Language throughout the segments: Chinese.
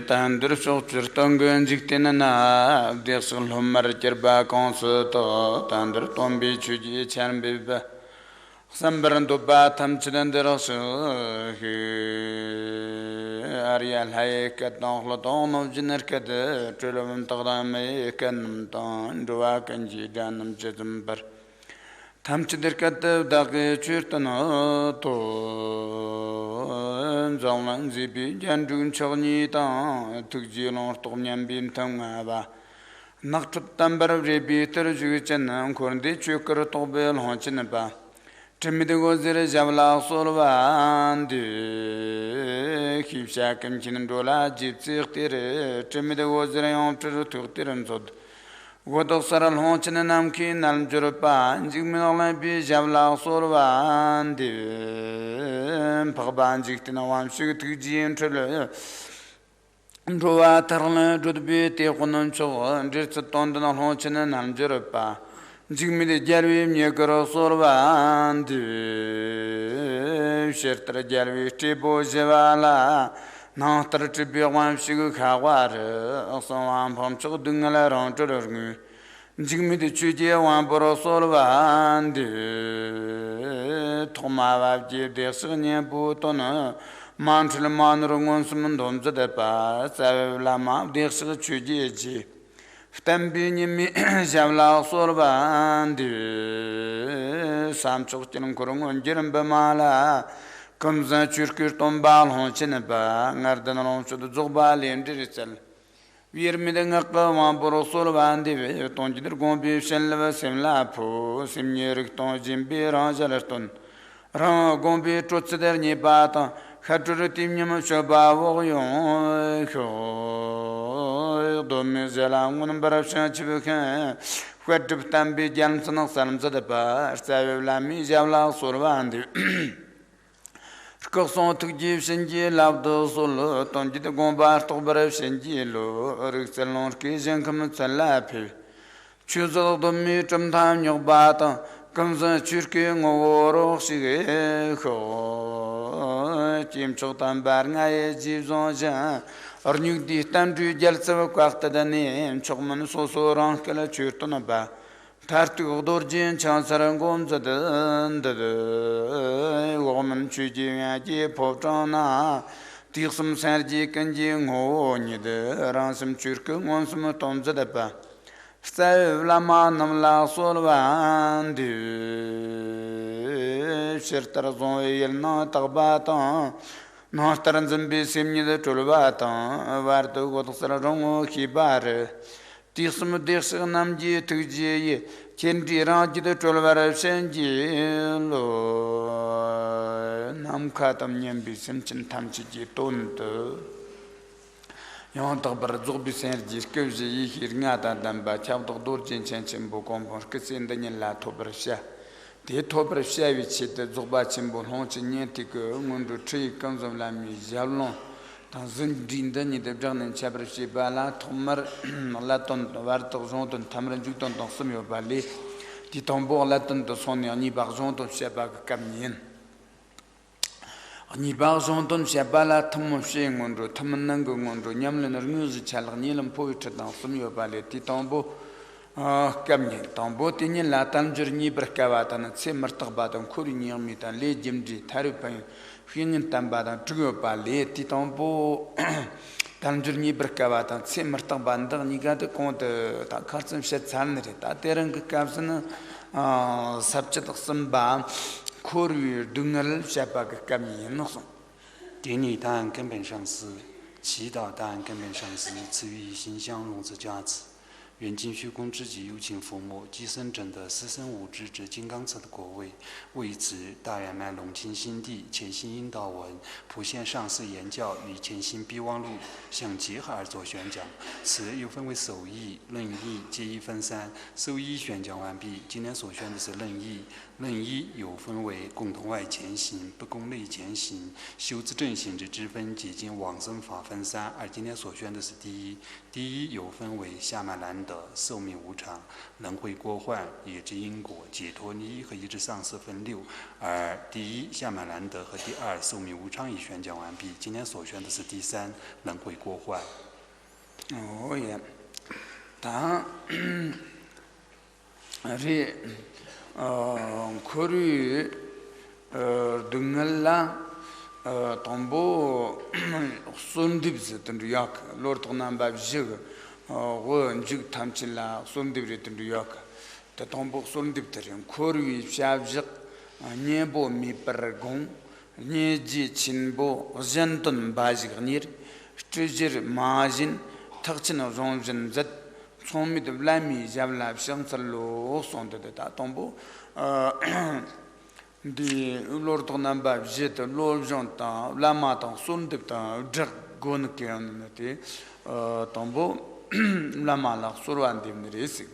Tandır soğuktur tongun ziktinden abdiyasıl hümmar kirba konsuto tandır tombi çüci çen bibe Sambaran dubba tamçıdan dırası Ariyal hayekat nağla doğnu cinirkede Çölümün tağdamayı kendim tan Dua kanci canım çizim bar Tamçıdır kattı dağı çürtünü ton Zavlan zibi candun çağını ta Tükcil ortuğum yan bin tanma Naqtıptan bir rebi tırcığı çenen Kurndi çökür toğbel honçını ba Trimidi gözleri javlaq solvandi Kipşakım çinin dola cipsiqtiri Trimidi gözleri yomçırı tüqtirim sod Godoq saral honçını namki nalm jürpan Jigmin oğlan bir javlaq solvandi Paqban jiktin avam şıgı tügjiyin tülü Ruva tarlı judbi tiqunun çoğun Jirsit tondun al honçını nalm jürpan Jigmidi gelvim yekara sorvandi Şertara gelvi tibo jevala Nahtar tibi wam şigu khawar Aksavam pamçık düngalar ontulurgu Jigmidi çüciye wam boro sorvandi Toma jibde sığniye butonu Mançılı manurungun sumun domzada pa Savevlama dikşığı çüciye Ftembinyimi javlaq sorbandi Samçıqçının kurungun jirim bimala Kımza çürkür tombal honçini ba Ngardan onçudu zuqbal endirisel Virmiden aqqa vampuro sorbandi Tonjidir gombi şenli ve semla pu Simyerik ton jimbi ranjalartun Ran gombi çotsider nibata Khaturu timnyama şoba voğyon Domi zelangun barafşan çibüken Khuatibtan bir canımsınık sarımsadı ba Savevlami javlaq sorbandi Rkık son tükciv şenci labdı solu Tonjidi gombar tuq baraf şenci lo Rıksel nonki jenkımı sallapi Çözüq domi çımtam yok bata Kımsa çürkü ngoğuruq şigi Çimçıqtan barngaya jivzon jan Arnyuk dihtan tüy jalsava kuaqtada nem Çuqmını sosorang kala çürtuna ba Tartı uğdur jin çansaran gomzadın dıdı Uğmın çüciyaji popçana Tixsim serji kanji ngoğonyidi Ransım çürkü ngonsımı tomzada ba Savlama namla solvandi Şirtara zon yelna taqbatan Nahtaran zimbi simnida tulbatan Vardı goduqsara rongo kibar Tixsimu dixsiq namji tügjiyi Kendi rajida tulvara senji Nam katam nyambi simchin tamchiji tondu Yon taqbar zuqbi senji Kövzi yihir ngadadan ba Chavduq dur jinchen bu kompon Kisind nyilla tobrasha Te tobrasha vichita zuqba chimbo Honchi nyentika ngundu tri kamzam lami javlon Tan zin dinda nidab jagnin chabrashi ba la Tumar laton vartaq zonton tamran jukton taqsim yo ba li Ti tombo laton to soni ani baq zonton shabak kamnien Ani baq zonton shabala tammo she ngundu Tamananga ngundu Nyamlin rnguzi chalq nilam poitra taqsim yo ba li Ti tombo kamnien Tombo tini latan jirni berkawatan Tse martaq batan kuri nyamitan Le jimdi taripayin Finin tambadan tuyo pa le ti tombo Tanjurni berkawatan Tse martaq bandaq nigada konta Ta khartsam shet salniri Ta terang kapsana Sabchat qsim ba Kuri dungal shapak kami nukhsan 典礼单根本上是祈祷单根本上是赐予心相融之价值。愿尽虚空之际，有情佛母寄生真的四生五智之金刚车的果位，为此大圆满隆清心地，潜心引导文，普现上师言教与潜心备忘录相结合而作宣讲。此又分为首义、论义，皆一分三。首义宣讲完毕，今天所宣的是论义。论义又分为共同外前行、不共内前行、修自正行之之分，解经往生法分三。而今天所宣的是第一。第一又分为下曼难德、寿命无常、轮回过患、业之因果、解脱利益和业之上四分六。而第一夏曼兰德和第二寿命无常已宣讲完毕。今天所选的是第三轮回过患。哦耶，当这考虑등을라 동보 손딥스 던두약 로르토남바 지그 원직 탐칠라 손딥리 던두약 더 동보 손딥들은 코르위 샤브직 녜보 미퍼공 녜지 친보 젠돈 바지그니르 스트리저 마진 탁친 존진 잣 소미드 블라미 잡라 샹살로 손데다 동보 di lor to namba jet lor jonta la mata son de ta drak gon ken te tombo la mala surwan de nresi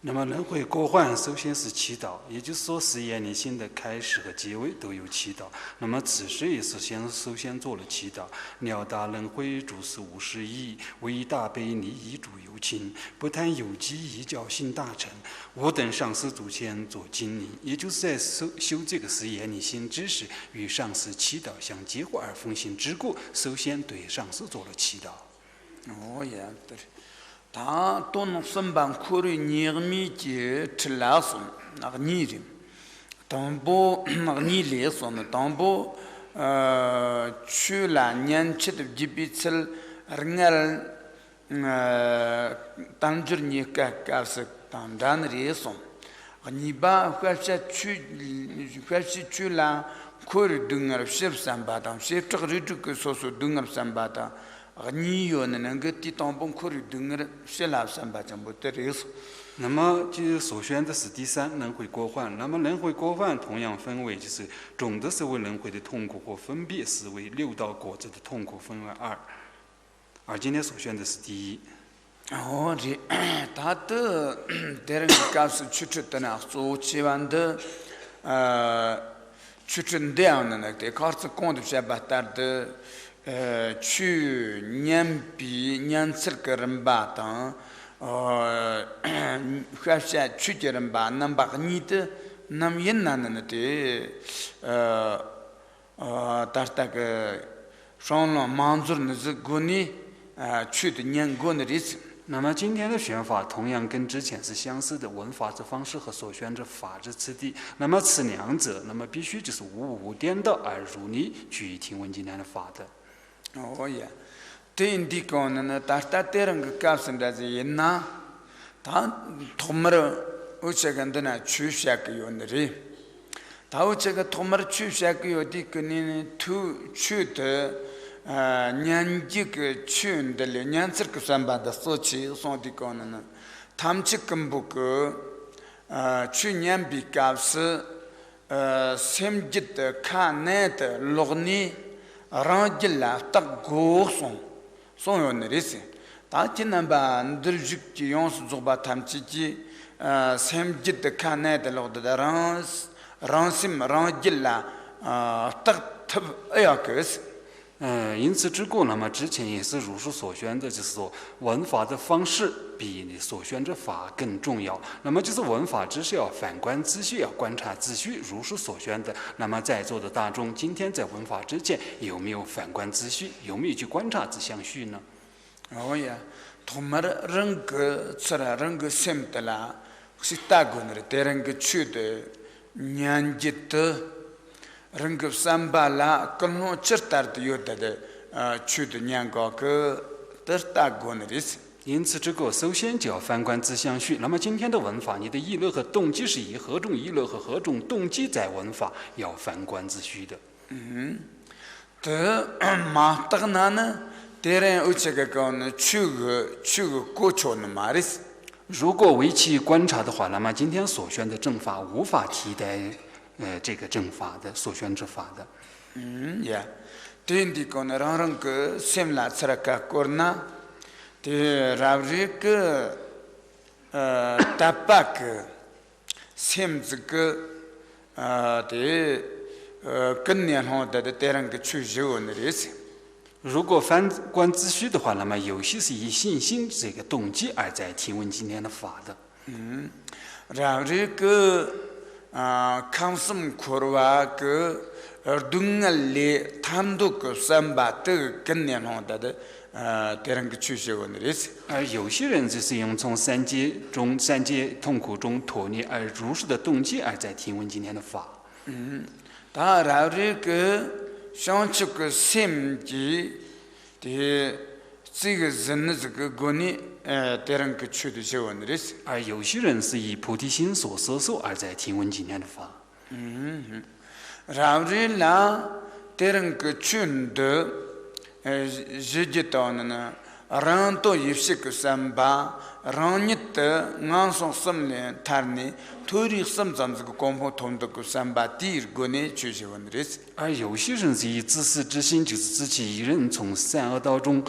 那么轮回过患首先是祈祷，也就是说实验灵性的开始和结尾都有祈祷。那么此时也是首先做了祈祷，了达轮回诸事无事意，为大悲利益诸有情，不但有机一教性大成，我等上师祖先做经历，也就是在修这个实验灵性知识与上师祈祷相结合而奉行之故，首先对上师做了祈祷。哦呀，对。다 돈 선반 코리 니르미지 틀라스 나 니리 담보 니리스는 담보 추라 년치드 지비틀 르갈 단저니까 가스 단단리스 니바 회시 추라 코리 등을 십삼바다 십적르득 소소 등을 삼바다 니요는 그티 동봉 코리 등을 셀랍삼바점 못데리스 那么就所选的是第三轮回过患。那么轮回过患同样分为就是总的思维轮回的痛苦和分别思维六道果子的痛苦分为二，而今天所选的是第一。哦，这他的这人告诉出的呢，所期望的出这样的那个，考试公的些把他的去年比年次个人吧当。还是去的人吧，那把你的那么也难的的，但是那个上了满足的是过年去的年过的日子。那么今天的选法同样跟之前是相似的，闻法之方式和所选之法之次第。那么此两者，那么必须就是无颠倒而如理去听闻今天的法的。哦呀。这地方呢，大家这样个搞成的是那，他他们我这个呢，去下个有的人，他我这个他们去下个有的个呢，去的年纪个去的了，年纪个上班的说起说的个呢，他们这根不个去年比较是sem节的看那的六年，让进来打高松。송요네리스 다진난바 늘죽지 용수 조바 탐치지 샘짓 칸네들로다랑 랑심 랑질라 딱탑 아야크스 因此之故，那么之前也是如是所选的，就是说闻法的方式比你所选的法更重要。那么就是闻法知识要反观秩序，要观察秩序，如是所选的。那么在座的大众，今天在闻法之前有没有反观秩序？有没有去观察这相续呢？哦呀，他们人个吃了人个心的啦，是大个人的人个去的年纪的。人个三巴拉跟我吃点的有的去的年个个都是大过的意思。因此，这个首先就要反观自相续。那么今天的闻法，你的意乐和动机是以何种意乐和何种动机在闻法，要反观自虚的。这马达那呢，别人有这个呢，去个过去的嘛的。如果为其观察的话，那么今天所选的正法无法替代。这个正法的所选之法的，呀，对的，可能让个sem la cerca corna，对，然后这个tabac sem 这个对跟年后的人个去修那意思。如果反观秩序的话，那么有些是以信心这个动机而在听闻今天的法的。然后这个康森库瓦个东安里谈到个三把这个概念上的这样个趋势问题是。而有些人就是用从三界痛苦中脱离而如实的动机而在听闻今天的法。当然这个像这个心机的这个人的这个观念这样个趋势问题是。而有些人是以菩提心所摄受而在听闻今天的法。然后这那这样个趋势日节到呢，让到一些个三八，让你的安上心里他呢，脱离心脏这个光谱通的个三八第二个呢，就是问题是。而有些人是以自私之心，就是自己一人从善恶道中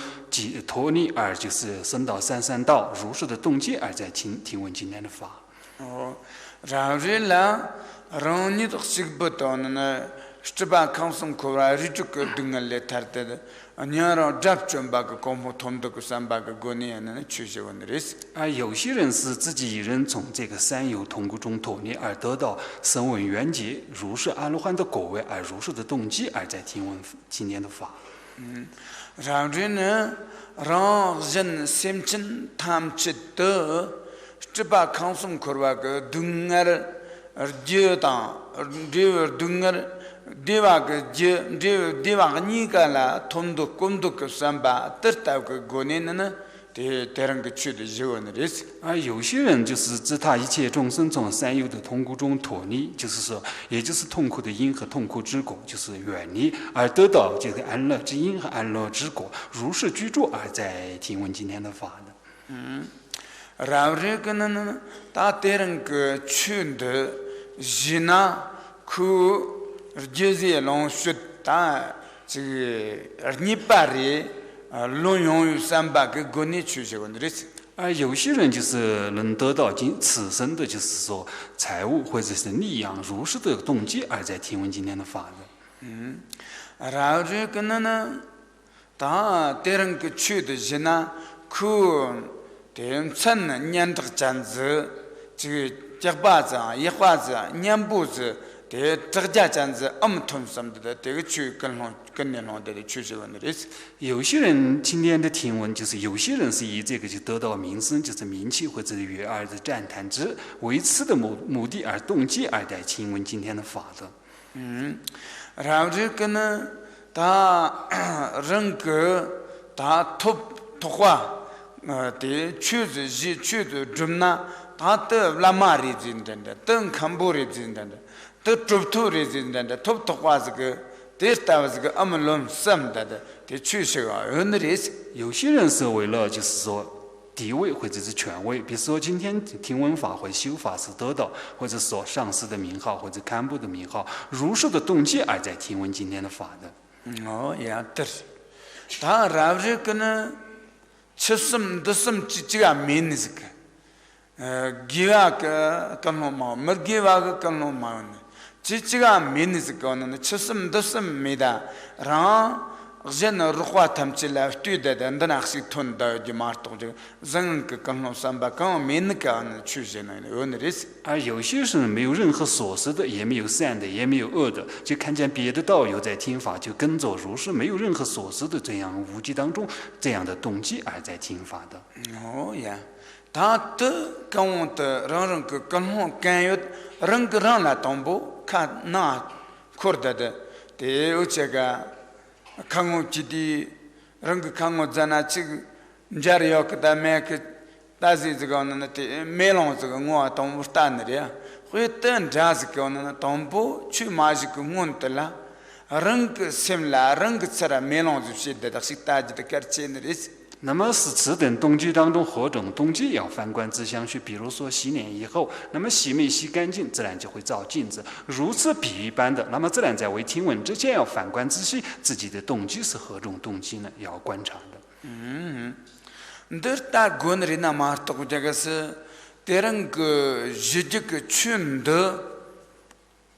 脱离，而就是升到三道，如实的动机而在听闻今天的法。然后这那让你的识别到呢，是把康松口来日这个东安来谈的。你让抓准把个光谱通的个三八个观念呢，趋势问题是。而有些人是自己一人从这个三有痛苦中脱离，而得到声闻缘觉，如是阿罗汉的果位，而如是的动机而在听闻今天的法。然后这呢，让人心情贪吃的，这把康松口把个东安而觉当，这东安。देवा निकाला थोंदो कुंदो के संबा तरता के गोने न तेरंग चुद जीवन रिस 而有些人就是自他一切众生从三有的痛苦中脱离，就是说，也就是痛苦的因和痛苦之果，就是远离，而得到这个安乐之因和安乐之果，如是居住而在听闻今天的法的。然后这个呢，他तेरंग चुद जीना को जेजे लों शुद्धा这尼巴里龙用三百个国内去这个的是。而有些人就是能得到此生的，就是说财物或者是利养如是的动机，而在听闻今天的法的。然后这个呢，他这个去的是呢，可这趁呢年这个阵子，这个脚把子啊，一把子啊，年步子。这个家这子通什么的，这个去跟联络的趋势问题是。有些人今天的听闻，就是有些人是以这个就得到名声，就是名气或者悦耳的赞叹之为此的目的而动机而在听闻今天的法的。然后这个呢，他人格他突化的趋势中呢，他的拉玛里真的，等坎布里真的。这主图的人的，图画这个，这到这个阿门论什么的，这趋势啊，有些人是为了就是说地位或者是权威，比如说今天听闻法或修法是得到，或者说上师的名号或者堪布的名号，如是的动机而在听闻今天的法的。也对。当然这个呢，吃什么的什么这个名字个，给那个跟我嘛，没给那个跟我嘛呢。지치가 미니스 거는 쳤음 됐습니다. 라 jen ruwa tamchila tude den ak시 tonda jimarto zeng ke kanlo samba kan min kan chujena oneris 而有些是没有任何所思的，也没有善的，也没有恶的，就看见别的道友在听法，就跟着如是没有任何所思的这样无记当中这样的动机而在听法的。呀，他的跟我的让人个跟我感觉人个让来东部看那苦的的，对有这个。강호 지디 ರಂಗ 강호 자나 치 자리요 그다음에 그 다시 저거는 메롱 저거 뭐 동부스탄이야 회던 자스 거는 동부 추마지 그 문들라 ರಂಗ 심라 ರಂಗ 처라 메롱 주시데 다시 따지데 거치는리스 那么是此等动机当中何种动机要反观自相续？比如说洗脸以后，那么洗没洗干净，自然就会照镜子。如此比喻般的，那么自然在为听闻之前要反观自己，自己的动机是何种动机呢？要观察的。这大国人那么多这个是，这人个日这个群的，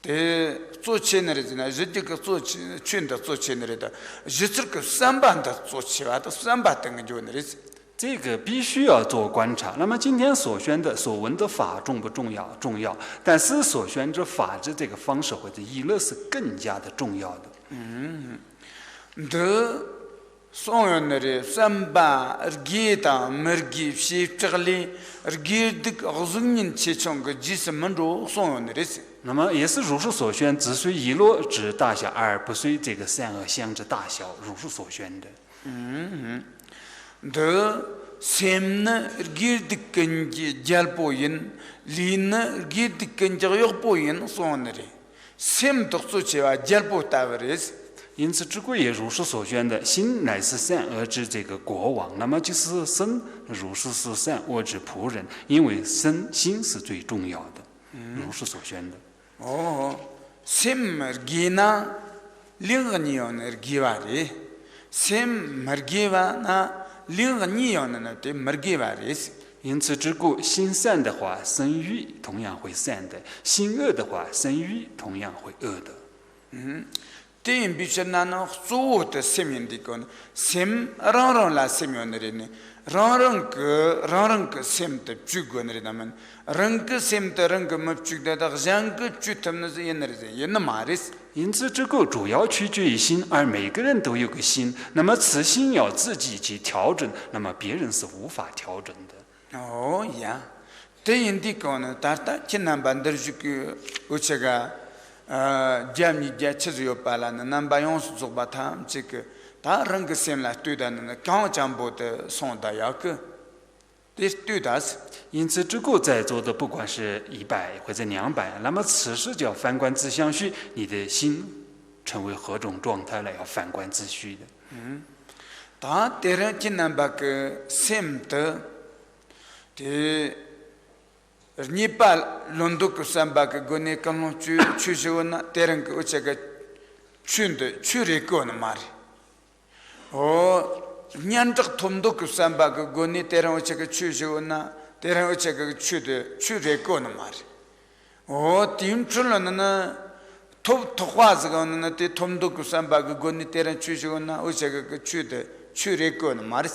대 조치너리잖아. 저쪽 조치 춘다 조치너리다. 저쪽 삼반다 조치와도 삼반던 건 좋은 일이지.这个必须要做观察。那么今天所宣的、所闻的法重不重要？重要。但是所宣之法之这个方式或者议论是更加的重要的。더 소연들이 삼바 기타 머기 시트글리 기득 어승인 체총 그 지스문로 소연들이 那么也是如是所宣，只随一落之大小，而不随这个善恶相之大小，如是所宣的。더 셈나 기득 근지 잘보인 리나 기득 근지 역보인 소연들이 셈 독수체와 잘보다버리스 因此，之贵也如是所宣的，心乃是善恶之这个国王。那么就是身，如是是善恶之仆人，因为心是最重要的，如是所宣的。셈 기나 링니온을 기와리 셈 머기와나 링니온은 때 머기와리 因此之故，心善的话，身欲同样会善的；心恶的话，身欲同样会恶的。대인 비천나는 소우의 셈인디건 셈 랑랑라 셈이오늘이네 랑랑 그 셈도 죽고늘이다면 랑그 셈도 랑그 맵죽다다 장그 죽탐는 옛날에 옛날 말이스 因此，这个主要取决于心，而每个人都有个心。那么此心要自己去调整，那么别人是无法调整的。야, 대인디건은 다다 지난 반들주기 우체가 잠이 제치요 발라는 남바용수 쪽바탐 지그 다 랑그 셈라 뛰다는 강장보다 손다야그 뛰다스 因此，这个在座的不管是100或者200，那么此时就要反观自相续，你的心成为何种状态了？要反观自续的。다 때려 지난 바그 셈도 대 니팔 론도크 삼바그 고네 칼노 추슈나 테랑 그 어차가 춘데 추레코는 말이 냔적 톰도크 삼바그 고네 테랑 어차가 추슈나 테랑 어차가 추레코는 말이 팀출로는 토화즈가는 테 톰도크 삼바그 고네 테랑 추슈나 어차가 그 추레코는 말이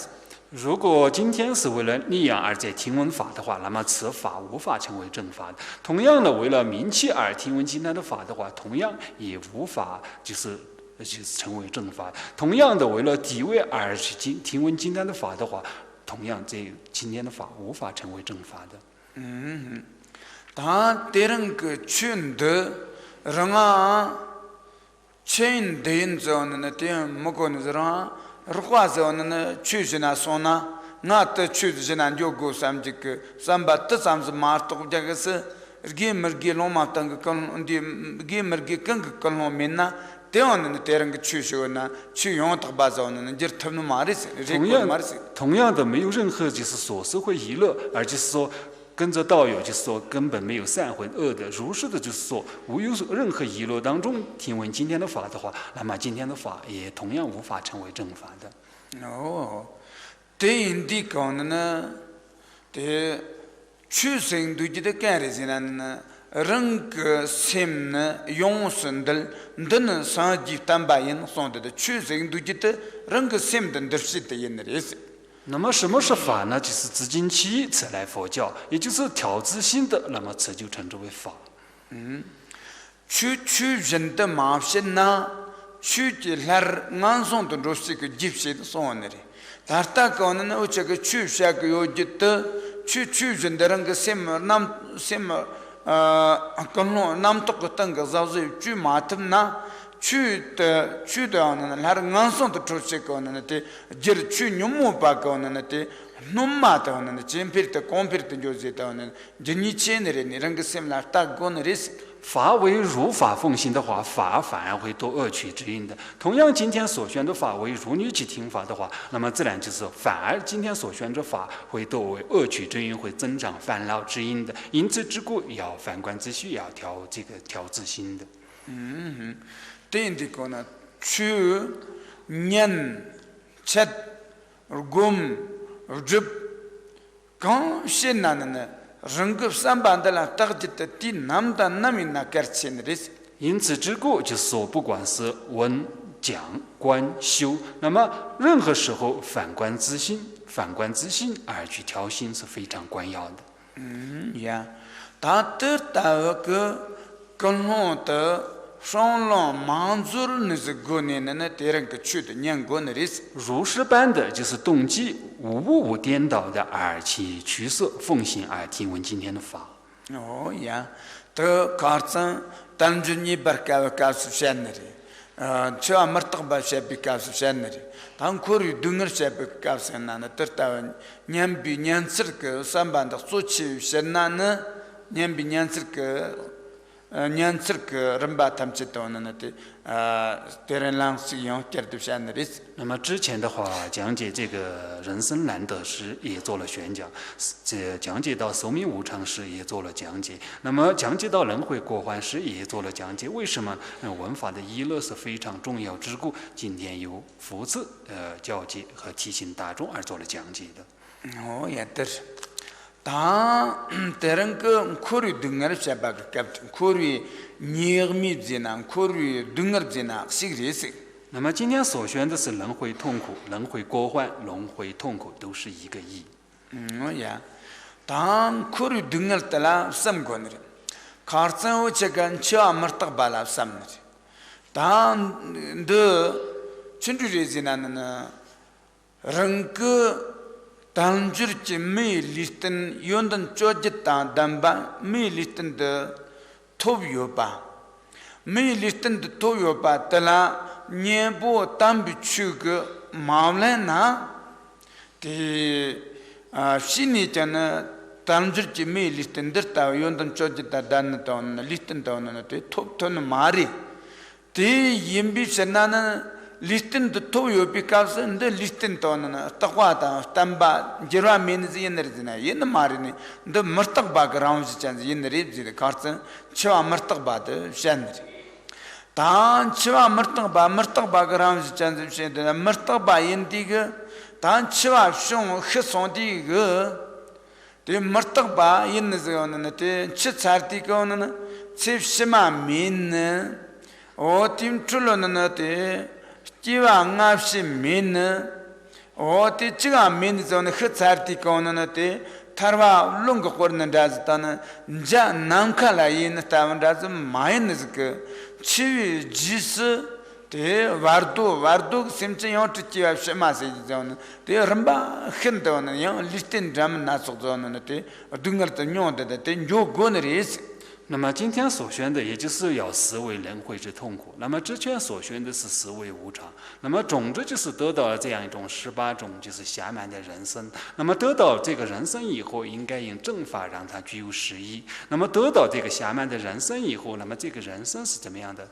如果今天是为了利养而在听闻法的话，那么此法无法成为正法的。同样的，为了名气而听闻今天的法的话，同样也无法就是成为正法。同样的，为了地位而去听闻今天的法的话，同样这今天的法无法成为正法的。다 때는 그 춘드 랑아 체인 대인저는 때 먹고는 저랑 르과저는 추지나 소나 나트 추지나 요고 삼직 삼바트 삼즈 마르토 자가스 게머게 로마탄 건 게머게 건 로멘나 대원은 대런 그 추시오나 추용트 바자오는 저트는 마리스 레고 마리스 同样的，没有任何就是所思会娱乐，而就是说跟着道友，就是说根本没有善或恶的，如是的，就是说无有任何娱乐当中听闻今天的法的话，那么今天的法也同样无法成为正法的。대인디 거는 대 추생도지의 가르지는 랑그 셈나 용선들 너는 사지 담바인 손데 추생도지의 랑그 셈든 들시대 옛날에 那么什么是法呢？就是自净其意才来佛教，也就是调自心的，那么此就称之为法。去人的马身呐，去的俺送的都是个集些的送的嘞。但大家呢，我这个去下个有觉得去人的那个什么跟我南多个等个早是去马头呐。去的呢，那俺送的出去个呢，的就是去牛木巴个呢的，农马的呢，真皮的、光皮的就是的呢，就你钱的人，那个什么来打工的人。法为如法奉行的话，法反而会多恶趣之因的。同样，今天所宣的法为如女去听法的话，那么自然就是反而今天所宣的法会多为恶趣之因，会增长烦恼之因的。因此之故，要反观自序，要调自心的。대인디거나 추, 년, 쳇, 곰, 줍, 강, 신나는 ರಂ급 삼반달라 딱지때 띠 남다 남이나 가르치는데스 因此之故，就是说，不管是闻、讲、观、修，那么任何时候反观自心，反观自心而去调心是非常关要的。呀，他得到个更好的双浪满足那是过年的那别人个去的年过那的是。如是般的，就是动机无颠倒的而去取舍奉行而听闻今天的法。哦呀，的考生单纯你把个告诉先的。这阿玛特巴些比较是先的，当考虑东儿些比较是难的，得到年比年次个上班的所起先难呢，年比年次个年次个人把他们知道呢的，别人lang是用点都先的。那么之前的话，讲解这个人生难得时也做了宣讲，这讲解到寿命无常时也做了讲解，那么讲解到轮回过患时也做了讲解。为什么？文法的依乐是非常重要之故，今天由福次教解和提醒大众而做了讲解的。哦，也对。当别人个考虑东儿些把个搞，考虑年米子呢，考虑东儿子呢，是个是。那么今天所选的是轮回痛苦、轮回过患、轮回痛苦，都是一个意。呀，当考虑东儿的啦，什么个呢？考生我这个吃阿玛特巴拉什么呢？当的群众人士呢，人个。当局的美丽的用的做的当当吧，美丽的投油吧，美丽的投油吧，得了年波当不出个毛来拿的心里讲呢，当局的美丽的到用的做的当那到那丽的到那的投那马里，的因比什么呢？Listen to Toyo because the listen to Tawata, Tamba, Jera means in the Marini, the Murtak background change in the ribs, the carton, Chua Murtak bad, Shandy. Tan Chua Murtak background change, the Murtak by Indigo, Tan Chua shown Hessondi, the Murtak ba in the zone, Chitsarticon, Chief Shema mean, or Tim Trulonate. 几万阿是民呢？的这个民族呢，很差的讲呢的，他话龙个活呢，但是他呢，这南看来呢，他们但是买呢这个，去即使的玩多，甚至要去几万什么事情呢？的人吧，很多呢，要历天咱们拿出做呢的，东儿的用的有过呢意思。那么今天所选的，也就是要思维轮回之痛苦。那么之前所选的是思维无常。那么总之就是得到了这样一种18种就是暇满的人生。那么得到这个人生以后，应该用正法让它具有实义。那么得到这个暇满的人生以后，那么这个人生是怎么样的？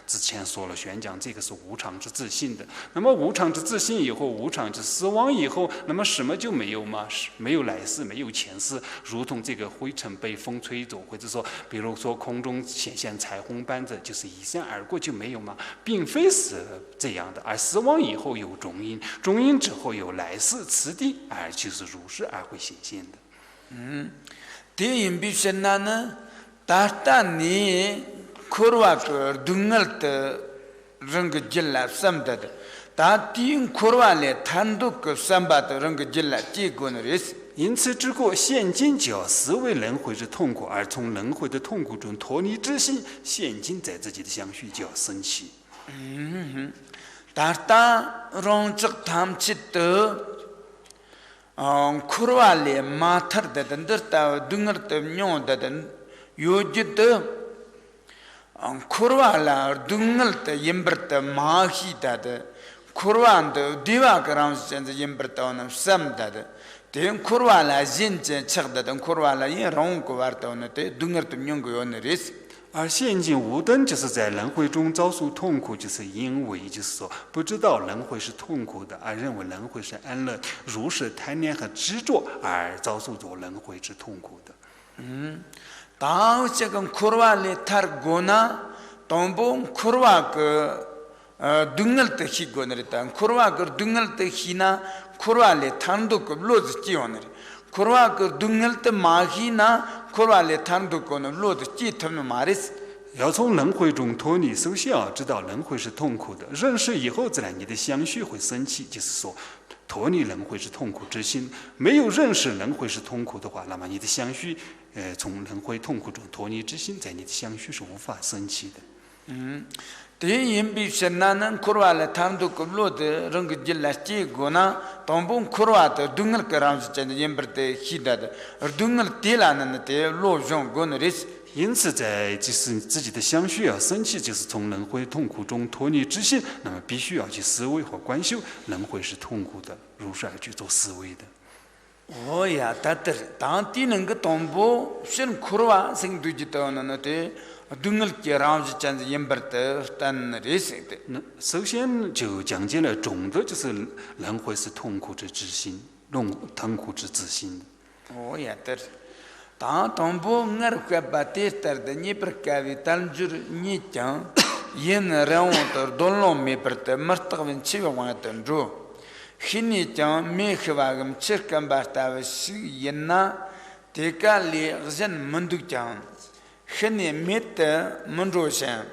之前说了宣讲，这个是无常之自信的。那么无常之自信以后，无常之死亡以后，那么什么就没有吗？没有来世，没有前世，如同这个灰尘被风吹走，或者说比如说空中显现彩虹般的，就是一闪而过就没有吗？并非是这样的，而死亡以后有中阴，中阴之后有来世此地，而就是如是而会显现的。第一必须呢，但你可话个东儿的人个进来什么的，但第一可话嘞，谈到个什么的人个进来，这个呢是。因此之故，现今就要思维轮回之痛苦，而从轮回的痛苦中脱离之心，现今在自己的相续就要升起。但让这他们知道，苦话嘞，马特的等等到东儿的牛的等，有觉得，苦话啦，东儿的因不得马希的，苦话的地方个让现在因不得那什么的。等苦话啦，现在吃的等苦话啦，因让个玩到那的，东儿的牛个有那意思。而现今无灯就是在轮回中遭受痛苦，就是因为就是说不知道轮回是痛苦的，而认为轮回是安乐，如是贪念和执着而遭受着轮回之痛苦的。当这个苦话里他过呢，当不苦话个东儿的西过那里当苦话个东儿的西呢，苦话里谈到个罗子基那里。苦话个东儿的马希呢，苦话里谈到个罗子基他们马里斯。要从轮回中脱离，首先要知道轮回是痛苦的。认识以后，自然你的相续会升起，就是说脱离轮回是痛苦之心。没有认识轮回是痛苦的话，那么你的相续，从轮回痛苦中脱离之心，在你的相续是无法升起的。대인비 신나는 코르와를 탐도 급로드 런그 질라치 고나 동봉 코르와도 둥을 거라면서 전에 임버때 히다的 둥을 딜라는 데 로종 고너리스 因此，在就是自己的相续要升起，就是从轮回痛苦中脱离之心，那么必须要去思维和观修，轮回是痛苦的，如是而去做思维的。哦呀，当地那个东部是코르와 생두지도는 둥을 거라면서 전에 임버때 단 리스데 那首先就讲解了总的就是轮回是痛苦之自心，痛苦之自心。哦呀，当东部我个把这的你不干当就你讲，因让我的多弄没不得，没得问七个万等住，现在讲没去话个吃干把它是因那，这个里人们都讲。现在没得门桌上，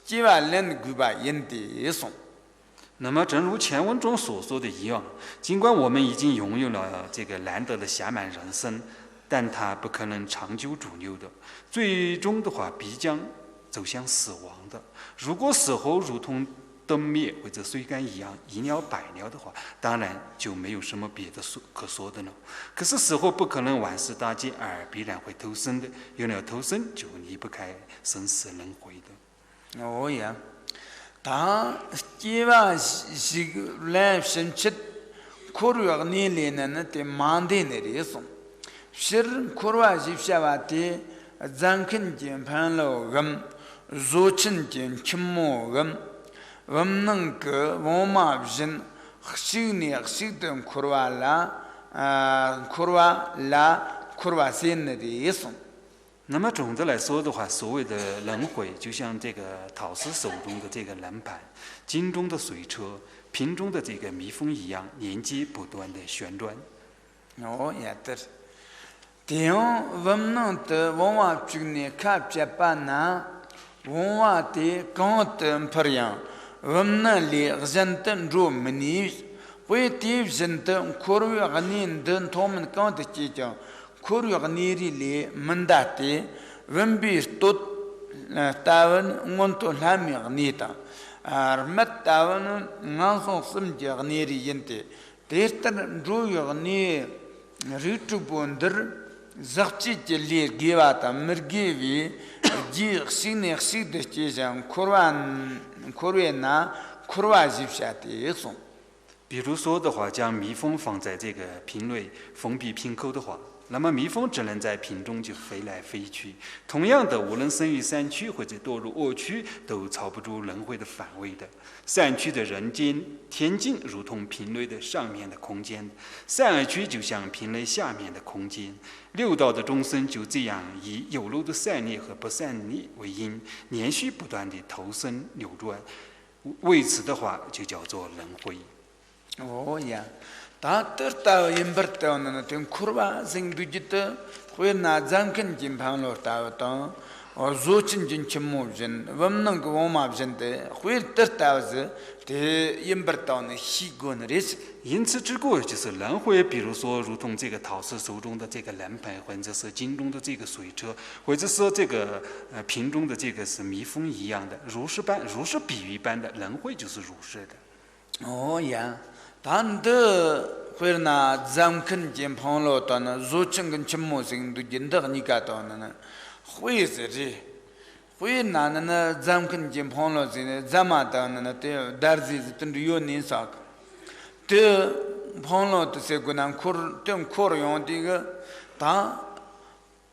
几万人古巴因的送。那么，正如前文中所说的一样，尽管我们已经拥有了这个难得的暇满人生，但它不可能长久驻留的，最终的话必将走向死亡的。如果死后如同灯灭或者水干一样一了百了的话，当然就没有什么别的可说的了。可是死后不可能万事大吉，而必然会投生的。有了投生，就离不开生死轮回的。哦呀，他这话是来生出苦肉年龄呢的忙的那里送，是苦肉是啥话的？咱肯定判了个，做成件什么个？我们能够我们人修炼修的苦肉啦，苦肉线的意思。那么总的来说的话，所谓的轮回，就像这个陶瓷手中的这个轮盘，金中的水车，瓶中的这个蜜蜂一样，连接不断的旋转。哦，也对。这样我们能得往往去年看这班呢，往往的刚的不一样。我们那里人等着没你，为的人等苦肉个年等他们刚的结讲，苦肉个年里门大的，我们比多台湾我都还没个年的，没台湾俺从什么叫个年里人的，但是主要个年，日出不得。زختی جلی گیوات مرگیوی جی خسینه خسیده چیزان کورونا کوروازیفشاتی送。比如说的话，将蜜蜂放在这个瓶内，封闭瓶口的话，那么蜜蜂只能在瓶中就飞来飞去。同样的，无论生于善趣或者堕入恶趣，都超不出轮回的范围的。善趣的人间天境如同瓶内的上面的空间，善恶趣就像瓶内下面的空间。六道的众生就这样以有漏的善业和不善业为因，连续不断的投生流转，为此的话就叫做轮回。哦呀，他得到因不到那天苦吧，生对着的，会拿咱跟金盘落到当，做真正什么人，我们能够我们人的会得到是的因不到那习惯的日子。因此，这个就是轮回。比如说，如同这个陶瓷手中的这个轮盘，或者是金中的这个水车，或者是这个瓶中的这个是蜜蜂一样的，如是比喻般的轮回就是如是的。哦呀。但的会拿咱肯见朋友到那做成跟什么事都见得你干到那，会是的，会拿那咱肯见朋友是咱嘛到那的，但是真的有年少，的朋友都是个那苦用这个，他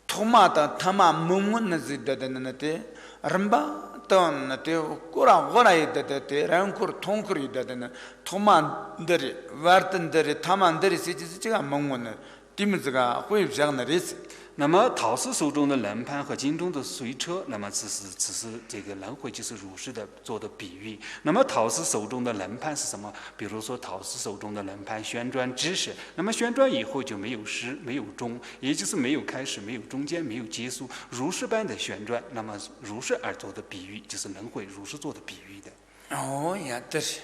他妈闷那是的那的，人吧。当那的过来的，然后通过的，他们的玩的，他们的是这个蒙问的，他们这个会这样的日子。那么陶氏手中的轮盘和金中的随车，那么只是这个轮回就是如是的做的比喻。那么陶氏手中的轮盘是什么？比如说陶氏手中的轮盘旋转知识，那么旋转以后就没有始没有终，也就是没有开始没有中间没有结束，如是般的旋转，那么如是而做的比喻就是轮回如是做的比喻的。哦呀，这是。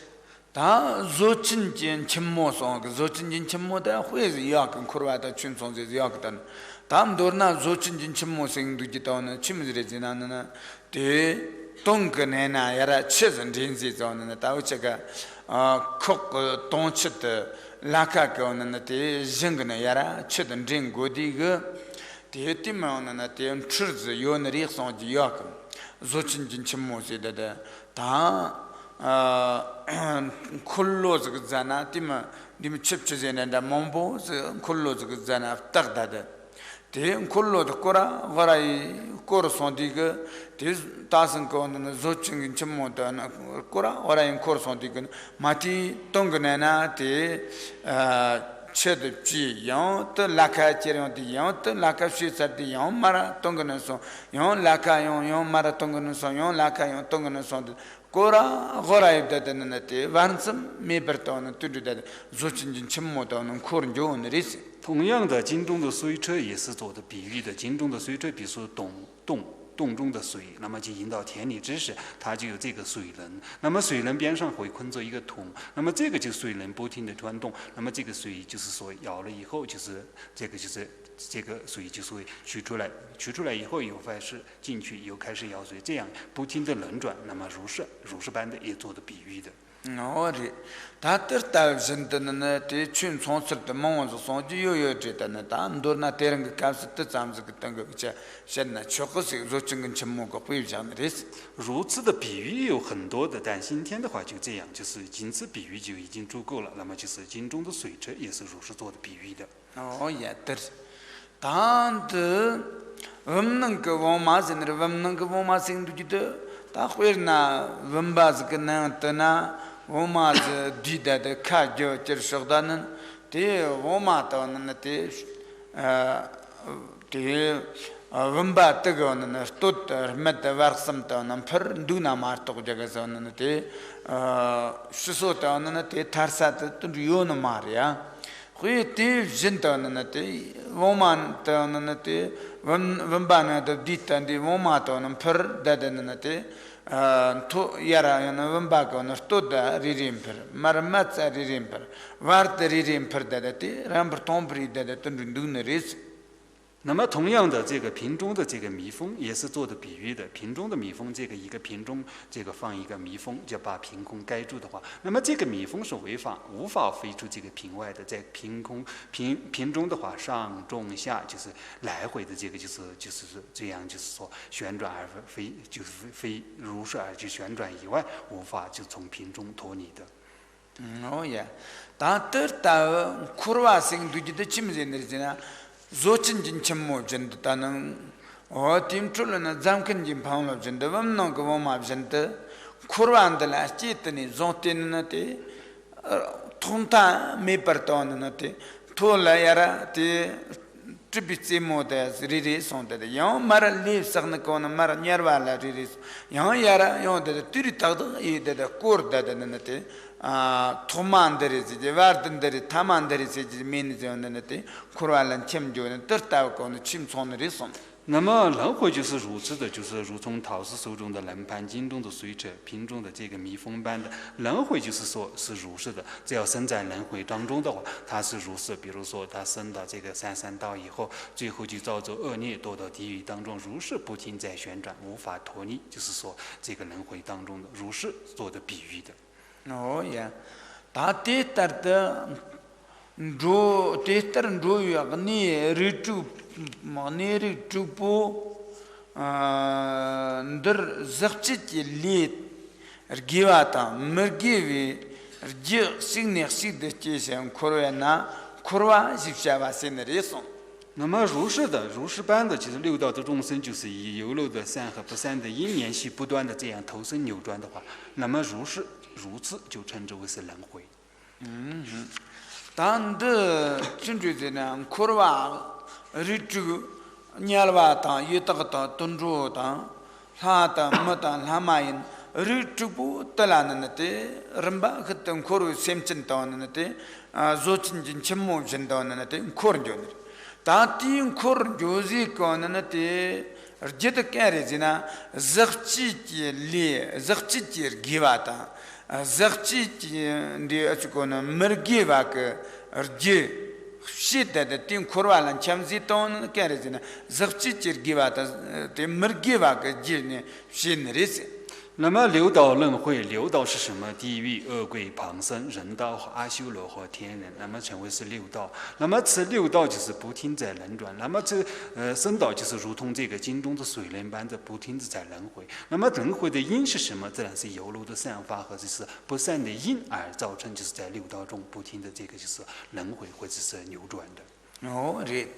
다 조친진 침모송 그 조친진 침모다 회지 약 코르와다 춘송제 약단 다음 도르나 조친진 침모생도 기타는 침들이 지나는 대 동근에나 야라 최선 진지 존는 다우체가 콕 동치트 라카고는 대 정근에 야라 최든 진고디그 대티마는 대 추즈 요너리 송지 약 조친진 침모세다 다 콜로즈 그잖아 디마 칩치제는다 몽보즈 콜로즈 그잖아 딱다데 데 콜로드 코라 거라이 코르손디그 데 다슨 거는 조칭인 첨모다 코라 거라인 코르손디그 마티 동그네나 데 체드지 영또 라카체론디 영또 라카슈사디 영 마라 동그네소 영 라카용 영 마라 동그네소 영 라카용 동그네소 고라 고라입다는데 완전 메버토는 tudde 조친진 침모도는 코른 좋은 리스 同样的金中的随车也是做的比喻的金中的随车比如说洞中的水那么就引到田里之时它就有这个水轮那么水轮边上会困着一个桶那么这个就水轮不停的转动那么这个水就是说舀了以后就是这个水就是会取出来以后又开始进去又开始舀水这样不停的轮转那么如是般的也做的比喻的어리 다들다 진드는 대춘 총설도 몽원서 송지 요요지다는 담도나 대릉 값스 뜻잠스 그딴 거 그자 셴나 초코스 조증근 전문가 보이잖아레스 如此的比喻有很多的但今天的话就这样就是仅此比喻就已经足够了那么就是经中的水车也是如是做的比喻的예 단드 없는 거 원마스는 없는 거 원마싱도지도 다 회나 원바스 그나더나 오마즈 디다데 카죠 저석다는 데 오마도는 데 원바 뜨거는 또 메다 varsam도는 퍼 두나 마르토 저가서는 데 수소도는 데 타르사도 요는 말이야 회티 진도는 데 오만도는 데 원바나도 디탄데 오마도는 퍼 다데는 데 to yara yana vambaka na stoda ririmper marmatsa ririmper vart ririmper dadati ramper tompri dadatun dunris 那么同样的这个瓶中的这个蜜蜂也是做的比喻的瓶中的蜜蜂这个一个瓶中这个放一个蜜蜂就把瓶空盖住的话那么这个蜜蜂是无法飞出这个瓶外的在瓶中的话上中下就是来回的这个就是这样就是说旋转而飞就是飞如是而去旋转以外无法就从瓶中脱离的哦呀다들다 쿠르와싱 두지도 침진들이잖아 조친진 침모 전다는 팀출은 잠근진 방로 전다 범는 거 뭐마 전다 쿠르안들라 찌트니 존티는데 통타 메퍼토는데 토라야라 티 트비치 모데스 리리 손데 요 마라 리스는 거는 마라 녀발라 리리 요 야라 요데 띠리타도 이데 코르다데는데 토만데리지 와르든데리 타만데리지 미니존는데 쿠르알란 쳔조는 뜻다고는 침손을 했어 那么轮回就是如此的就是如同陶氏手中的轮盘金中的随者瓶中的这个蜜蜂般的轮回就是说是如是的只要生在轮回当中的话它是如是比如说它生到这个三道以后最后就遭受恶孽堕到地狱当中如是不停在旋转无法脱离就是说这个轮回当中的如是做的比喻的哦呀大抵的로 데스터는 로야 니 리투 마네리 투포 nder zakchiti lit rgiwata mergivi rgi signi sigde chesen korwana korwa jibshava senreson 那么如是的如是般的其实六道的众生就是以有漏的善和不善的因连续不断的这样投生扭转的话那么如此就称之为是轮回 단드 진주제는 코르와 리투 냐르바타 유타가타 톤조타 하타 마타 라마인 리트부 탈라는데 럼바 그때 코르 셈친다는데 조친진 쳔모진다는데 코르존 다티 코르 조지 거는데 르제트 캐리지나 즈흐치티 리 즈흐치티 기바타 즈흐치티 디 아츠코나 머기바케 르제 시대데 팀 코르알란 참지톤 캐리지나 즈흐치티 기바타 티 머기바케 지네 신리스 那么六道轮回，六道是什么？地狱、恶鬼、旁生、人道和阿修罗和天人，那么称为是六道。那么此六道就是不停在轮转。那么这生道就是如同这个经中的水轮般的不停的在轮回。那么轮回的因是什么？自然是有漏的善法和就是不善的因而造成，就是在六道中不停的这个就是轮回或者是扭转的。哦，对。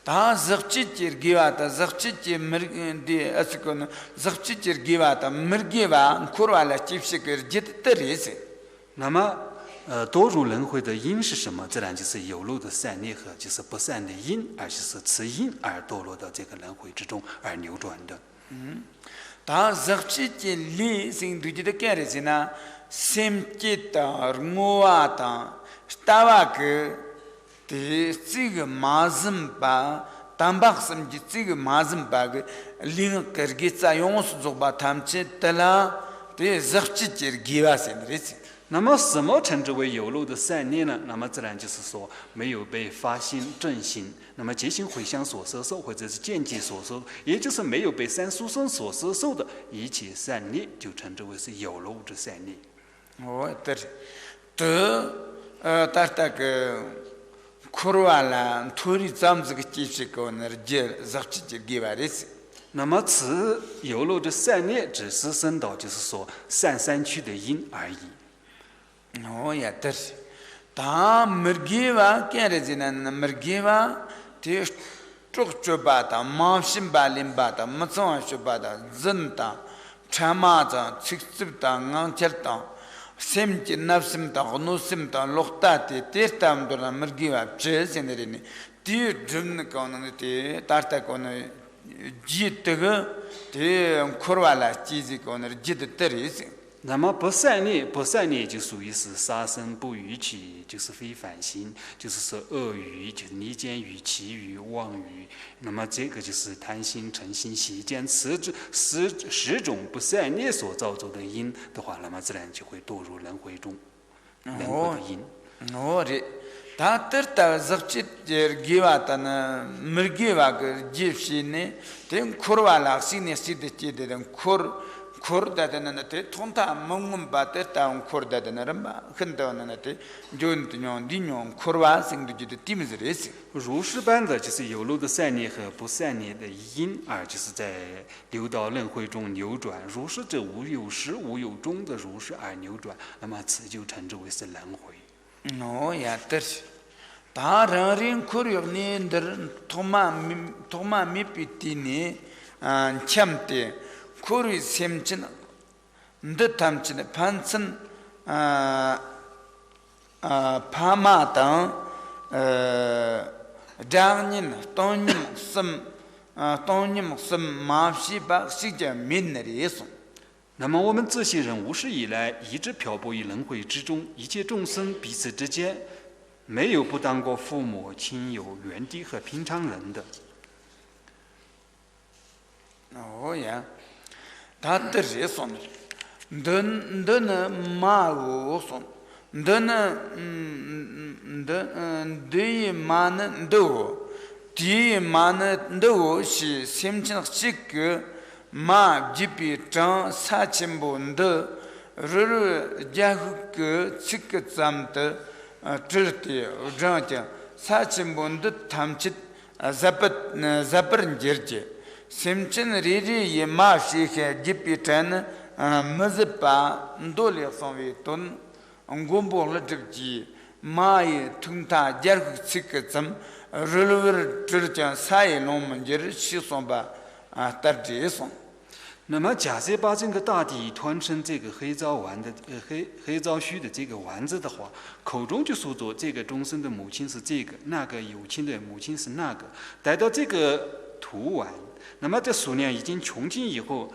다 즈흐치티 기와타 즈흐치티 머디 아스코나 즈흐치티 기와타 머기와 코르알라 칩시케르 지트리스 那么多入轮回的因是什么？自然就是有漏的善业和就是不善的因，而就是此因而堕落到这个轮回之中而扭转的。다 즈흐치티 리 싱두지데 캐르지나 셈치타 르모와타 스타와크 这个马人把丹巴什么的这个马人把个另个给在用是做把他们去得了，对，热气节给瓦些的子。那么什么称之为有漏的善念呢？那么自然就是说没有被发心正心，那么结心回向所摄受或者是间接所受，也就是没有被三殊胜所摄受的一切善念，就称之为是有漏的善念。哦，对，但个。 코르알라 토리 잠즈기 찌시코는 제 자치지 기바리스 那么此有漏的善念只是生导，就是说善三趣的因而已。哦呀，对。다 머기와 깨르지는 머기와 티 쪽쪽바다 마심발림바다 마송아쇼바다 전다 참아자 직습다 낭철다 셈지 납심다 노심다 록다티 테스tam도나 머기와 제세네리니 티 줌는거는티 따르타거는 지트가 티 코르발라 지지거는 지트테리스 那么不善念就属于是杀生不语起，就是非反心，就是说恶语，就是离间语、绮语、妄语。那么这个就是贪心、嗔心、邪见十种不善念所造作的因的话，那么自然就会堕入轮回中。轮回的因。哦，这，他得到自己的给瓦的呢，没给瓦个接心呢，等苦瓦拉心呢，是的接的等苦。 코르다데나테 톤타 몽음바테 타운 코르다데나람바 흔더나테 존드뇽 디뇽 코르와 생두지데 팀즈레스 如是般的就是有漏的善念和不善念的因，而就是在六道轮回中扭转。如是者无有始无有终的如是而扭转，那么此就称之为是轮回。哦呀，对。다른 코르역니들 토마 미피티니 참때 코르 셈친 ndtam친 판친 파마당 장님 돈님 섬 마시바 시제 민내리서 那么我们这些人无始以来一直漂泊于轮回之中，一切众生彼此之间没有不当过父母亲友园地和平常人的。哦呀。 다들이 손 너는 마고 손 너는 너의 많은 너 뒤에 많은 너시 심진식 마 집이 장 사침본데 르르 자그 직zam데 들때 장자 사침본데 탐치 자버른지르지 심친 리리 예마시케 지피탄 머즈파 ndole sonwe ton ngombo latji mai tungta jar siktsam relver trjan sai lomjer shisomba tarje son 那么，假设把整个大地团成这个黑枣丸的黑枣须的这个丸子的话，口中就说着这个众生的母亲是这个，那个有亲的母亲是那个。待到这个涂完，那么这数量已经穷尽以后，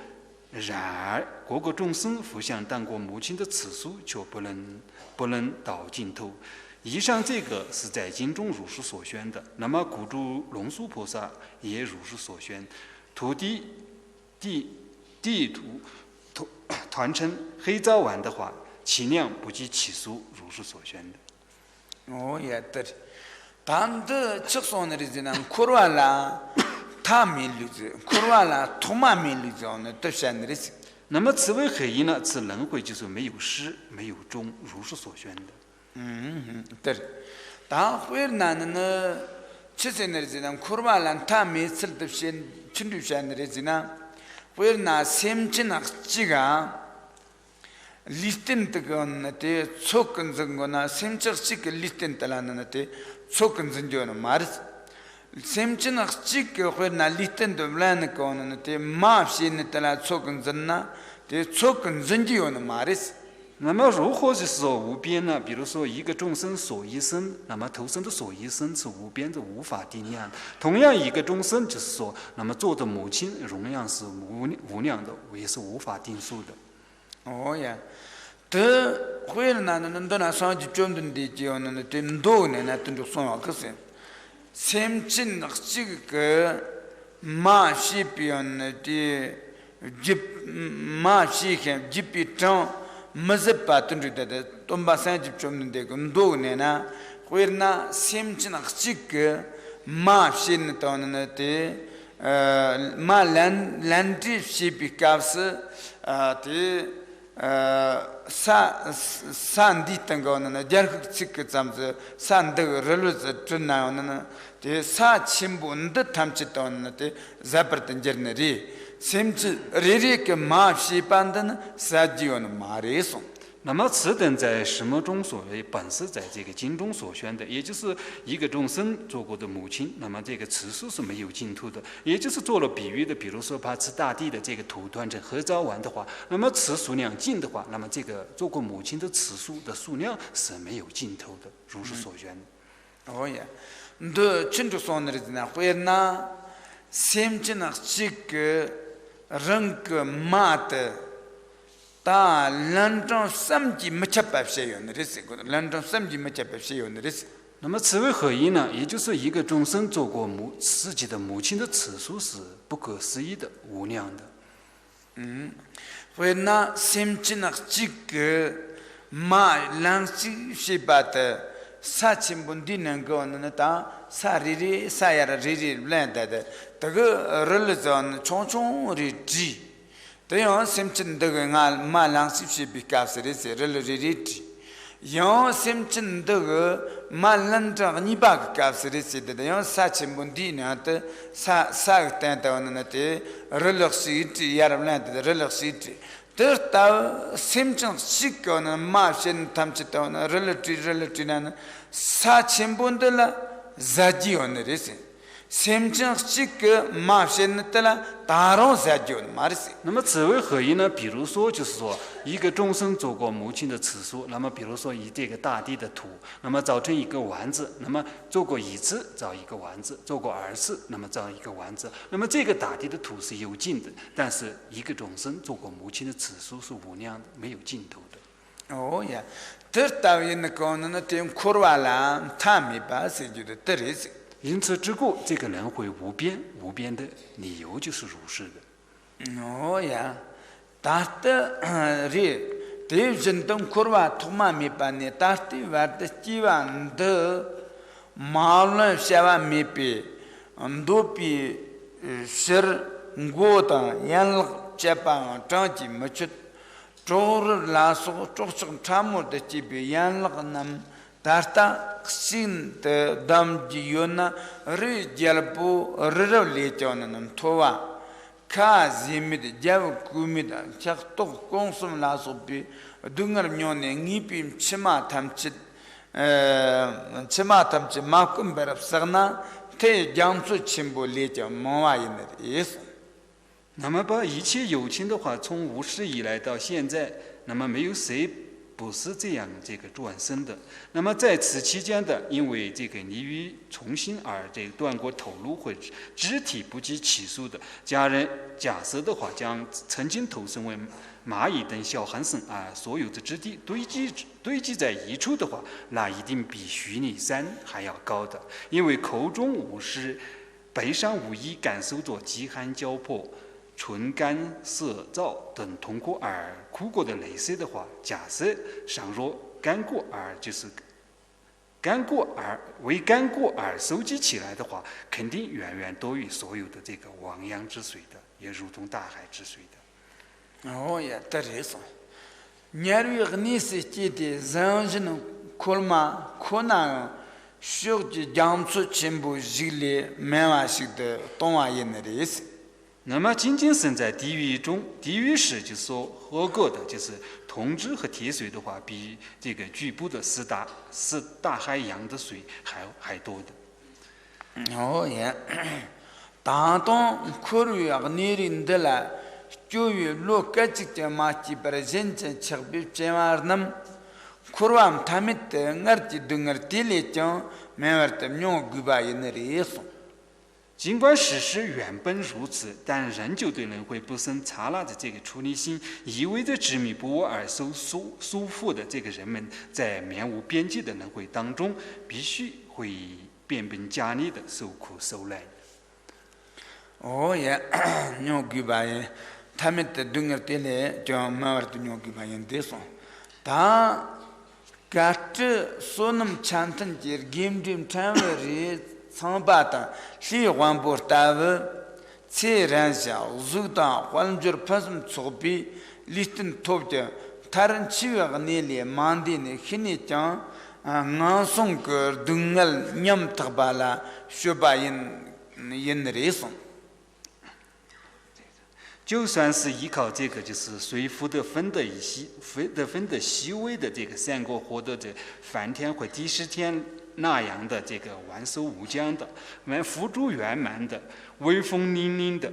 然而各个众生互相当过母亲的次数却不能到尽头。以上这个是在经中如是所宣的，那么古诸龙树菩萨也如是所宣。土地土团成黑皂丸的话，其量不计其数，如是所宣的。也对。단도 측선들이지는 코로알라 타밀리즈 코로알라 토마밀리즈는 뜻이야느리스 那么此为何意呢？此轮回就是没有始没有终，如是所宣的。对。다 회나는 치세너지는 코로알라 타밀슬듯이 춘두샤느리지나 회나 셈진학지가 리스텐트건한테 속근성거나 셈적식 리스텐트라는한테 속근성조는 말스 셈진학식 회나 리스텐트 블라는거는한테 마시는텔라 속근성나 대 속근성지요는 말스 那么如何就是说无边呢？比如说一个众生所一生，那么投生的所一生是无边的，无法定量。同样一个众生就是说，那么做的母亲容量是无量的，也是无法定数的。呀，这会나는 너나 상지 좀 된디지요는 된도네나 된도 소마 그세 셈진 낚시그 마시비언디 집 마시게 집이정 मज़बातुंडे तुम्बासां जिप चुमने देखो दो ने ना कोई ना सेम चिन अक्सिक माफिन तो ने ते लैंडी शिपी काफ्स ते सांदी तंगो ने जर्क चिक चम्स सांद रलुज चुना ने ते सा चिंबुंद थमचित ने ते ज़बरदन जर्नरी 셈지 레리케 마시반든 사지온 마레송 那么此等在什么中所为，本是在这个经中所宣的，也就是一个众生做过的母亲，那么这个次数是没有尽头的，也就是做了比喻的，比如说把此大地的这个土团成合糟丸的话，那么此数量尽的话，那么这个做过母亲的次数的数量是没有尽头的，如是所宣。呀，너 친구 손으로나 회나 셈지나 지그 रंग मात ता लंडन समझी मचपैसे योनरिस लंडन समझी मचपैसे योनरिस 那么此为何意呢？也就是一个众生做过自己的母亲的次数是不可思议的、无量的。为那semchina几个马lang si shibata sa chimbundi nango nata sa riri sa yara riri blanda de daga relazon chongchong ri ji dayo semchin daga ngal ma lang si shibika sere se rel riri ji yo semchin daga ma lanta ni ba ka sere se dayo sa chimbundi nata sa tanta nate relaxi ji yara blanda de relaxi ji Terta semchang sikona ma shen tamchitona relative nan sa chimbundala zajion resi semchang sik ma shen tala taron zajion marisi 那么此为何意呢？比如说就是说一个众生做过母亲的次数，那么比如说以这个大地的土，那么造成一个丸子，那么做过一次造一个丸子，做过二次，那么造一个丸子，那么这个大地的土是有尽的，但是一个众生做过母亲的次数是无量的，没有尽头的。呀，这导演的可能那点苦哇啦，他没把事就得得了。因此之故，这个轮回无边，无边的理由就是如是的。呀，大的人，对人等苦哇，他妈没把呢，大的话的希望的，马论希望没被，都比是我的眼这帮长期没去，周日拉索周上他们的这边眼了个那。Tarta sin the dam jiona re jalpo re chonanam towa ka zimid jav kumid chak to konsum la sopi dungar nyone ngipim chima tamchit makum berap sarna te jamsu chimbo lecha mowa iner yes 那么把一切有情的话，从无始以来到现在，那么没有谁不是这样转生的。那么在此期间的，因为溺于重新而断过头颅或肢体不计其数的家人，假设的话，将曾经投生为蚂蚁等小寒生所有的肢体堆积在一处的话，那一定比虚拟山还要高的。因为口中无诗，背上无疑感受着饥寒交迫、唇干舌燥等痛苦而哭过的泪水的话，假设尚若干过而为干过而收集起来的话，肯定远远多于所有的汪洋之水的，也如同大海之水的。呀，得这说，年月和你是记得人人苦嘛苦难，学的讲出全部热烈满瓦式的动画演的意思。那么仅仅生在地狱中，地狱时所喝过的铜汁和铁水的话，比局部的四大海洋的水还多的。呀，当当苦虑和你人的啦。就于罗格吉的马基巴人间吃比这玩意苦完他们的儿子等儿地里讲，没玩的牛古巴人的意思。尽管事实原本如此，但仍旧对人会不生刹那的处理心，意味着执迷不悟而受束缚的人们，在面无边际的轮回当中，必须会变本加厉的受苦受难。呀，牛古巴人。他们的等儿地里叫没玩的牛古巴人的说，但嘎这所能产生的 game dream 产为长巴的喜欢不大为自然下如当换着发生错别历史突的他人气味和你里满地呢很你讲俺送个等儿娘特巴拉学巴人人送。就算是依靠随附的分得细微的三国获得的梵天或第十天那样的万寿无疆的、福珠圆满的、威风凛凛的，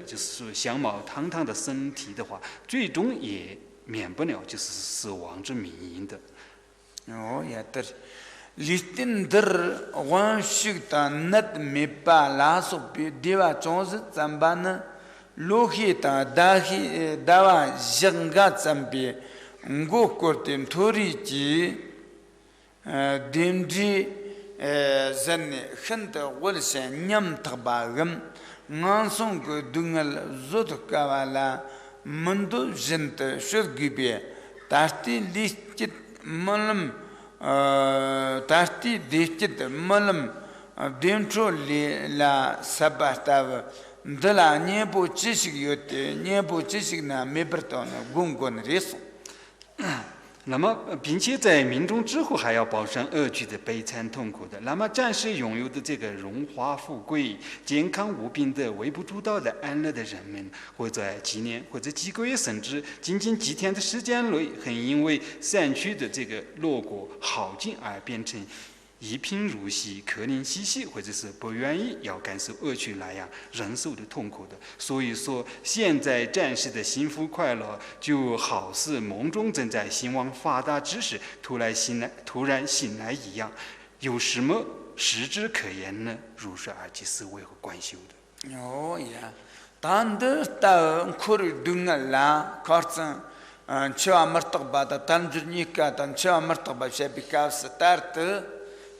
相貌堂堂的身体的话，最终也免不了死亡之命运的。呀，对。listin der wan shikta nat me pa la so bi dewa chons zambana lohita dahi dawa janga zambi ngo kortem thori ji dimji zanne khanda walshan nyam tabagam ngansong go dungal zot kawala mando jent shurgibe tarti listit malam tarti dechit malam dentro la sabatav dala nyebo chishig yote nyebo chishig na meberton gungon reso。那么，并且在命中之后还要饱受恶趣的悲惨痛苦的，那么暂时拥有的荣华富贵、健康无病的、微不足道的安乐的人们，或在几年或者几个月，甚至仅仅几天的时间内，很因为散去的落果耗尽而变成一贫如洗、可怜兮兮，或者是不愿意要感受恶趣那样忍受的痛苦的。所以说，现在暂时的幸福快乐，就好似梦中正在兴旺发达之时突然醒来一样，有什么实质可言呢？如是而即是为何观修的？哦呀，但的到苦里dunga la karsan，吃完没得吧的，但是你看，但吃完没得吧，先别搞死点的。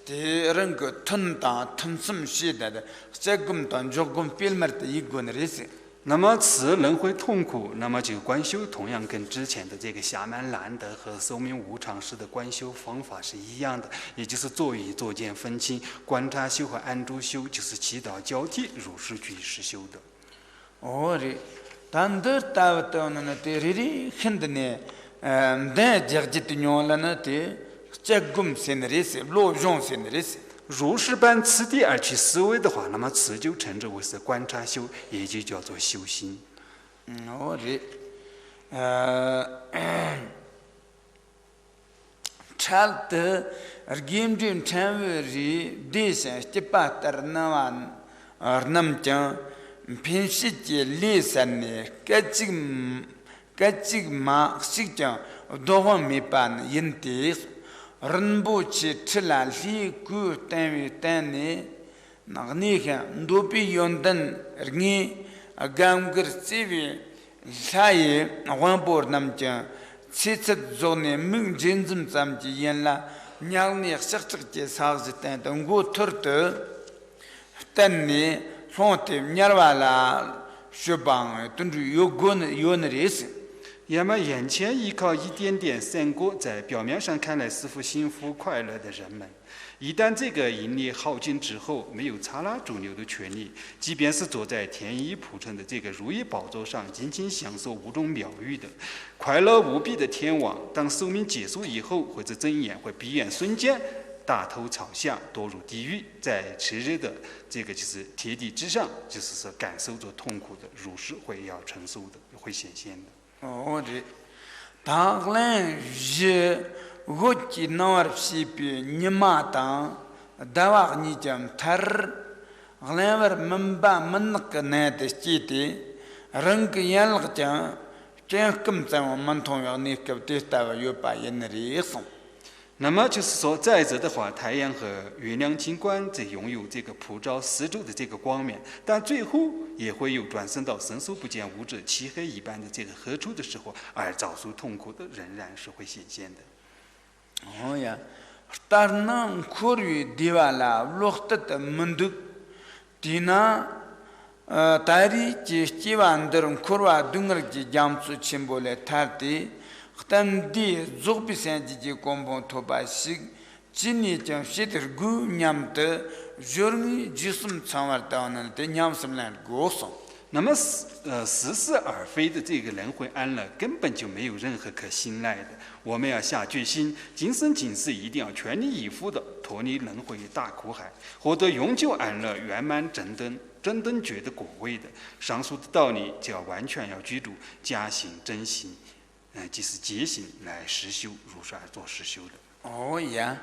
的人个吞大吞什么些的，这个当就跟表面的一个人是。那么此轮回痛苦，那么就观修同样跟之前的暇满难得和寿命无常时的观修方法是一样的，也就是坐与坐见分清，观察修和安住修就是祈祷交替，如是去实修的。哦的，但的到那的really很的呢，但讲起的牛了呢的。这公现的意思，罗用现的意思。如是般此地而去思维的话，那么此就称之为是观察修，也就叫做修心。我查的game dream参与地上这把的那完，那么讲平时节历史呢，各级嘛是讲。多没办因的，人不去吃了里古单位单呢，那个你看都比用等人刚个这边，下一王波那么讲，其实做呢明真正咱们就演了，娘呢实质的啥子单等我拖的，等呢从的伢娃啦，学帮等住有那意思。那么眼前依靠一点点成果，在表面上看来似乎幸福快乐的人们，一旦这个引力耗尽之后，没有刹那驻留的权利，即便是坐在天衣铺成的这个如意宝座上，尽情享受五种妙语的快乐无比的天王，当寿命结束以后，或者睁眼会闭眼瞬间大头朝下堕入地狱，在炽热的这个就是铁地之上，就是说感受着痛苦的如是会要承受的，会显现的。哦，对，当然是我记那是比你妈当，大话你讲他儿，后来我们把们那个男的记得，人个眼那个讲，这样根本我们同样那个对待我有把人的理送。那么就是说，再者的话，太阳和月亮尽管这拥有这个普照四周的这个光面，但最后也会有转身到伸手不见五指、漆黑一般的这个何处的时候，而遭受痛苦的，仍然是会显现的。哦呀，但能考虑的话啦，落得的门头，的呢，大理几万的人考虑东儿的江苏全部来谈的。但地做比赛的公公托巴西，今年将写的古年的，就是就是常玩到那的年什么来过上。那么似是而非的这个轮回安乐根本就没有任何可信赖的。我们要下决心，今生今世一定要全力以赴的脱离轮回大苦海，获得永久安乐、圆满真等觉的果位的。上述的道理就要完全要居住加行真行。即是戒行来实修，如是而做实修的。哦呀，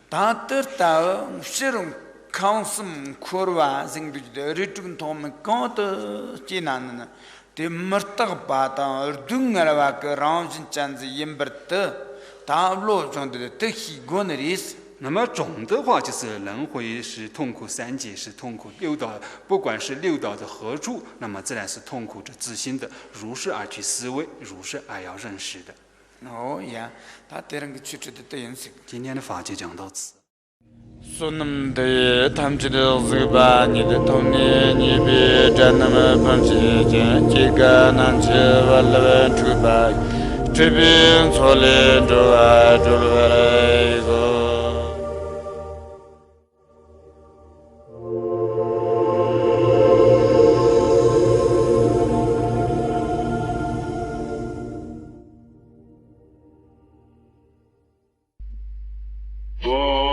但得到这种康斯姆科瓦人的这种他们搞得艰难呢，对没得把当而动个了话，个让人这样子引不得，大陆中的得起过的意思。那么总的话就是轮回是痛苦，三界是痛苦，六道不管是六道的何处，那么自然是痛苦着自心的，如是而去思维，如是而要认识的。哦呀，他这样个去的对应性。今天的法就讲到此。说那么的，他们这个是把你的童年，你别站那么放弃，这个难去完了出吧，这边错了就啊，就来一个。Oh